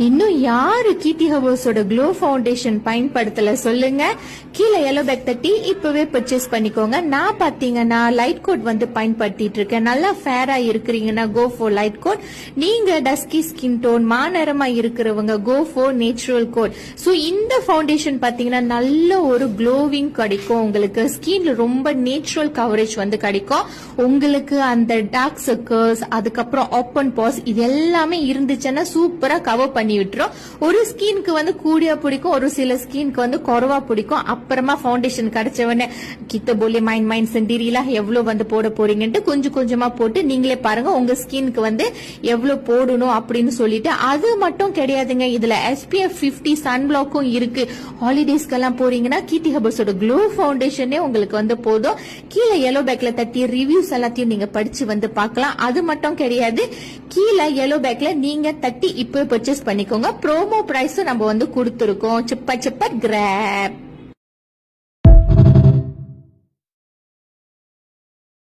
இன்னும் யாரு கீர்த்தி ஹவர்ஸோட glow foundation பயன்படுத்தல சொல்லுங்க. கீழே yellow பேக் தட்டி இப்பவே பர்ச்சேஸ் பண்ணிக்கோங்க. நான் பாத்தீங்கன்னா லைட் கோட் பயன்படுத்திட்டு இருக்கேன். நல்லா ஃபேரா இருக்கிறீங்கன்னா கோ ஃபார் லைட் கோட். நீங்க டஸ்கி ஸ்கின் டோன் மாநரமா இருக்கிறவங்க go for natural coat. So இந்த ஃபவுண்டேஷன் பாத்தீங்கன்னா நல்ல ஒரு க்ளோவிங் கிடைக்கும். உங்களுக்கு ஸ்கின்ல ரொம்ப நேச்சுரல் கவரேஜ் கிடைக்கும். உங்களுக்கு அந்த டார்க் சர்க்கிள்ஸ் அதுக்கப்புறம் ஓப்பன் பாஸ் இது எல்லாமே இருந்துச்சுன்னா சூப்பரா கவர் பண்ணி விட்டுரும். ஒரு ஸ்கின்க்கு கூடியா பிடிக்கும், ஒரு சில ஸ்கின்க்கு குறவா பிடிக்கும். அப்புறமா ஃபவுண்டேஷன் கிடைச்சவனே கிட்ட போலே மைண்ட் சென்டிரியில எவ்வளவு போட போறீங்கன்ட்டு கொஞ்சம் கொஞ்சமா போட்டு நீங்களே பாருங்க உங்க ஸ்கின்க்கு எவ்வளவு போடணும் அப்படின்னு சொல்லிட்டு. அது மட்டும் கிடையாதுங்க, இதுல SPF 50 சன் பிளாக்கும் இருக்கு. ஹாலிடேஸ்க்கெல்லாம் போறீங்கன்னா கீர்த்தி ஹெர்பல்ஸோட க்ளோ ஃபவுண்டேஷனே உங்களுக்கு போதும். கீழே yellow பேக்ல தட்டி ரிவ்யூஸ் எல்லாத்தையும் நீங்க படிச்சு பார்க்கலாம். அது மட்டும் கிடையாது, கீழே yellow பேக்ல நீங்க தட்டி இப்போ பர்ச்சேஸ் பண்ணிக்கோங்க. ப்ரோமோ பிரைஸும் நம்ம கொடுத்துருக்கோம். சிப்ப கிராப்.